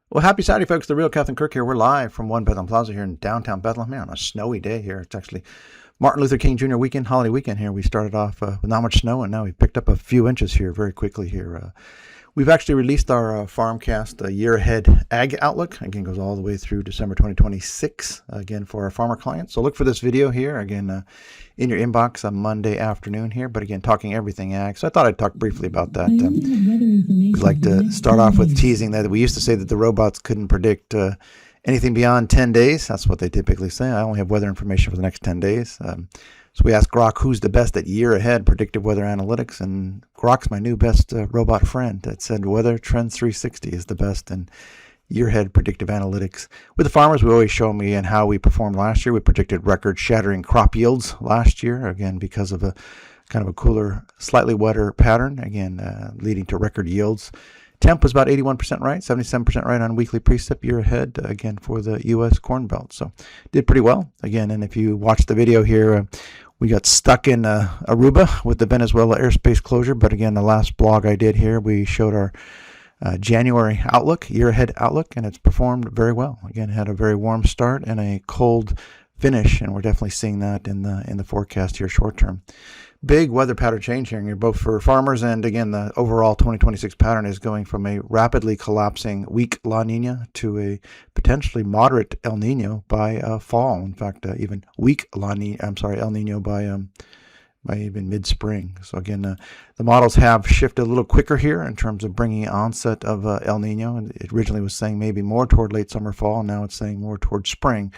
Well, happy Saturday, folks. The real Captain Kirk here. We're live from One Bethlehem Plaza here in downtown Bethlehem on a snowy day here. It's actually Martin Luther King Jr. weekend, holiday weekend here. We started off with not much snow, and now we've picked up a few inches here very quickly here. We've actually released our FarmCast year ahead ag outlook. Again, goes all the way through December 2026, again, for our farmer clients. So look for this video here, again, in your inbox on Monday afternoon here. But again, talking everything ag. So I thought I'd talk briefly about that. We'd like to start off with teasing that we used to say that the robots couldn't predict anything beyond 10 days. That's what they typically say. I only have weather information for the next 10 days. So we asked GROK who's the best at year ahead predictive weather analytics, and GROK's my new best robot friend that said wt360 is the best in year ahead predictive analytics. With the farmers, we always show them again how we performed last year. We predicted record shattering crop yields last year, again, because of a kind of a cooler, slightly wetter pattern, again, leading to record yields. Temp was about 81% right, 77% right on weekly precip year ahead, again, for the U.S. Corn Belt. So did pretty well, again. And if you watch the video here, we got stuck in Aruba with the Venezuela airspace closure. But again, the last blog I did here, we showed our January outlook, year ahead outlook, and it's performed very well. Again, had a very warm start and a cold finish, and we're definitely seeing that in the forecast here short term. Big weather pattern change here, both for farmers and, again, the overall 2026 pattern is going from a rapidly collapsing weak La Nina to a potentially moderate El Nino by fall. In fact, even weak El Nino by even mid-spring. So again, the models have shifted a little quicker here in terms of bringing onset of El Nino. It originally was saying maybe more toward late summer, fall. Now it's saying more toward spring,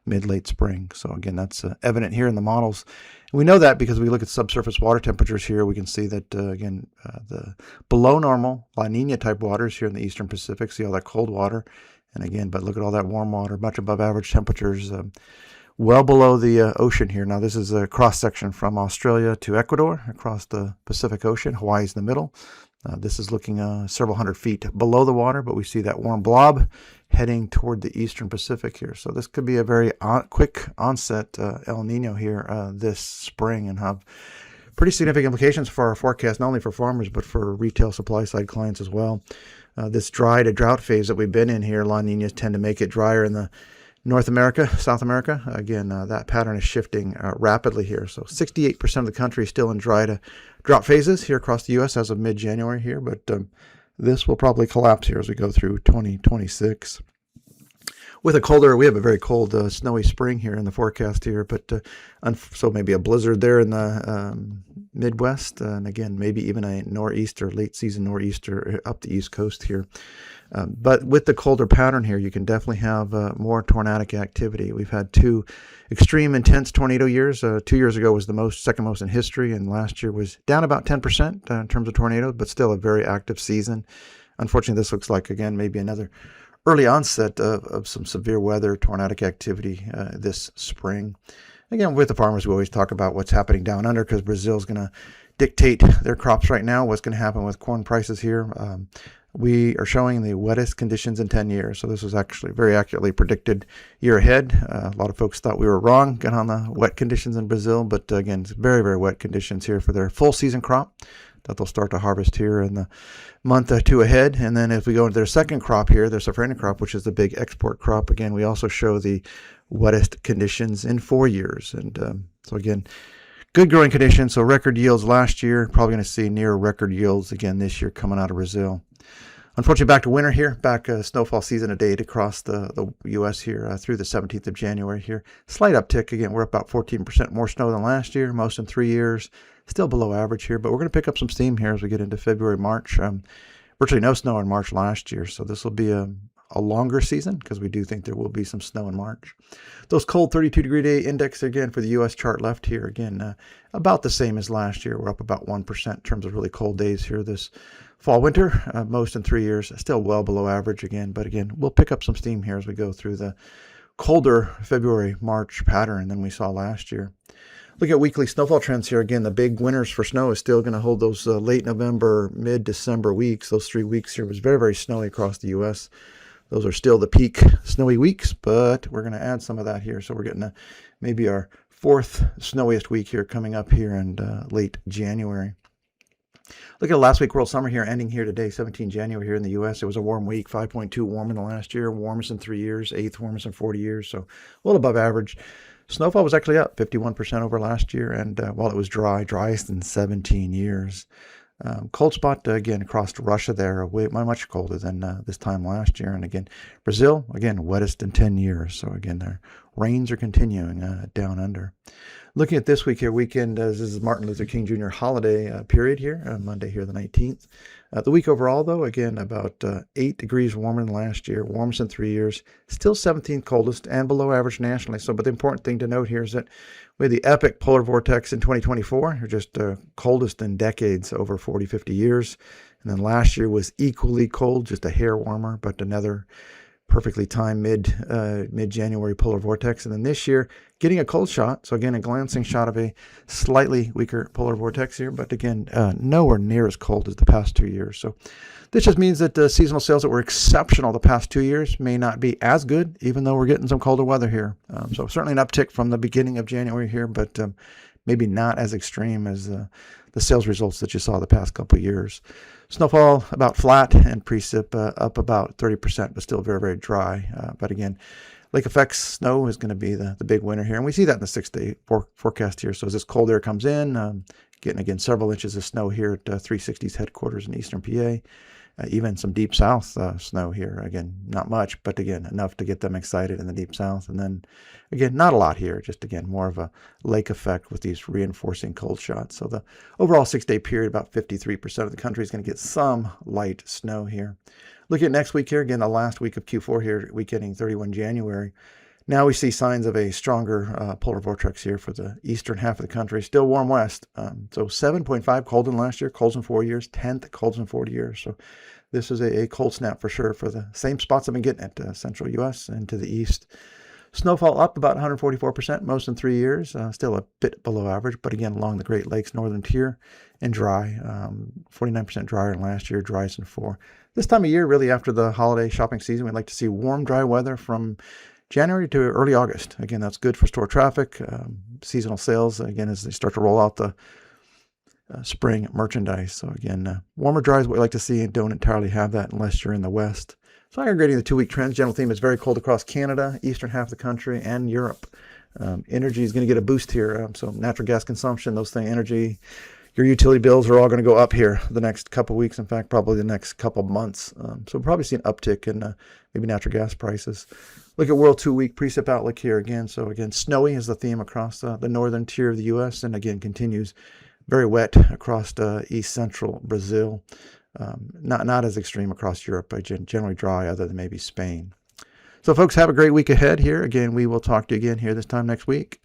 mid-late spring. So again, that's evident here in the models. We know that because we look at subsurface water temperatures here. We can see that, again, the below normal La Nina type waters here in the eastern Pacific, see all that cold water. And again, but look at all that warm water, much above average temperatures, well below the ocean here. Now, this is a cross-section from Australia to Ecuador across the Pacific Ocean. Hawaii's in the middle. This is looking several hundred feet below the water, but we see that warm blob heading toward the eastern Pacific here. So this could be a very quick onset El Nino here this spring and have pretty significant implications for our forecast, not only for farmers, but for retail supply side clients as well. This dry to drought phase that we've been in here, La Ninas tend to make it drier in the North America, South America. Again, that pattern is shifting rapidly here. So 68% of the country is still in dry to drought phases here across the U.S. as of mid-January here, but this will probably collapse here as we go through 2026. With a colder, we have a very cold, snowy spring here in the forecast here, but so maybe a blizzard there in the Midwest, and again, maybe even a nor'easter, late season nor'easter up the East Coast here. But with the colder pattern here, you can definitely have more tornadic activity. We've had two extreme intense tornado years. 2 years ago was the second most in history, and last year was down about 10% in terms of tornadoes, but still a very active season. Unfortunately, this looks like, again, maybe another early onset of some severe weather, tornadic activity this spring. Again, with the farmers, we always talk about what's happening down under because Brazil's going to dictate their crops right now, what's going to happen with corn prices here. We are showing the wettest conditions in 10 years. So this was actually very accurately predicted year ahead. A lot of folks thought we were wrong on the wet conditions in Brazil. But again, it's very, very wet conditions here for their full season crop that they'll start to harvest here in the month or two ahead. And then if we go into their second crop here, their safrinha crop, which is the big export crop, again, we also show the wettest conditions in 4 years. And so again, good growing conditions. So record yields last year, probably going to see near record yields again this year coming out of Brazil. Unfortunately, back to winter here, back snowfall season a date across the U.S. here through the 17th of January here. Slight uptick. Again, we're up about 14% more snow than last year, most in 3 years. Still below average here, but we're going to pick up some steam here as we get into February, March. Virtually no snow in March last year, so this will be a longer season because we do think there will be some snow in March. Those cold 32-degree day index, again, for the U.S. chart left here, again, about the same as last year. We're up about 1% in terms of really cold days here this fall, winter, most in 3 years. Still well below average again, but again, we'll pick up some steam here as we go through the colder February, March pattern than we saw last year. Look at weekly snowfall trends here. Again, the big winners for snow is still going to hold those late November, mid-December weeks. Those 3 weeks here was very, very snowy across the U.S. Those are still the peak snowy weeks, but we're going to add some of that here. So we're getting maybe our 4th snowiest week here coming up here in late January. Look at last week world summer here, ending here today, 17 January here in the U.S. It was a warm week, 5.2 warmer than last year, warmest in 3 years, 8th warmest in 40 years, so a little above average. Snowfall was actually up 51% over last year, and while it was dry, driest in 17 years. Cold spot, again, across Russia there, much colder than this time last year. And again, Brazil, again, wettest in 10 years. So again, their rains are continuing down under. Looking at this week here, weekend, this is Martin Luther King Jr. holiday period here, Monday here the 19th. The week overall, though, again, about 8 degrees warmer than last year, warmest in 3 years, still 17th coldest and below average nationally. So, but the important thing to note here is that we had the epic polar vortex in 2024, just the coldest in decades, over 40, 50 years. And then last year was equally cold, just a hair warmer, but another perfectly timed mid-January polar vortex. And then this year, getting a cold shot. So again, a glancing shot of a slightly weaker polar vortex here, but again, nowhere near as cold as the past 2 years. So this just means that the seasonal sales that were exceptional the past 2 years may not be as good, even though we're getting some colder weather here. So certainly an uptick from the beginning of January here, but maybe not as extreme as the sales results that you saw the past couple of years. Snowfall about flat and precip up about 30%, but still very, very dry. But again, lake effects snow is going to be the big winner here. And we see that in the 6-day forecast here. So as this cold air comes in, getting again several inches of snow here at 360's headquarters in eastern PA. Even some deep south snow here. Again, not much, but again, enough to get them excited in the deep south. And then again, not a lot here, just again, more of a lake effect with these reinforcing cold shots. So the overall 6-day period, about 53% of the country is going to get some light snow here. Looking at next week here, again, the last week of Q4 here, week ending 31 January. Now we see signs of a stronger polar vortex here for the eastern half of the country. Still warm west. So 7.5 cold in last year, colds in 4 years, 10th colds in 40 years. So this is a cold snap for sure for the same spots I've been getting at central U.S. and to the east. Snowfall up about 144%, most in 3 years. Still a bit below average, but again, along the Great Lakes northern tier and dry. 49% drier than last year, driest in 4. This time of year, really after the holiday shopping season, we'd like to see warm, dry weather from January to early August. Again, that's good for store traffic, seasonal sales, again, as they start to roll out the spring merchandise. So again, warmer, dry is what we like to see, and don't entirely have that unless you're in the west. So aggregating the 2-week trends, general theme is very cold across Canada, eastern half of the country, and Europe. Energy is going to get a boost here. So natural gas consumption, those things, energy, your utility bills are all going to go up here the next couple of weeks. In fact, probably the next couple of months. So we'll probably see an uptick in maybe natural gas prices. Look at world 2-week precip outlook here again. So again, snowy is the theme across the northern tier of the U.S. and again continues very wet across east central Brazil. Not as extreme across Europe, but generally dry other than maybe Spain. So folks, have a great week ahead here. Again, we will talk to you again here this time next week.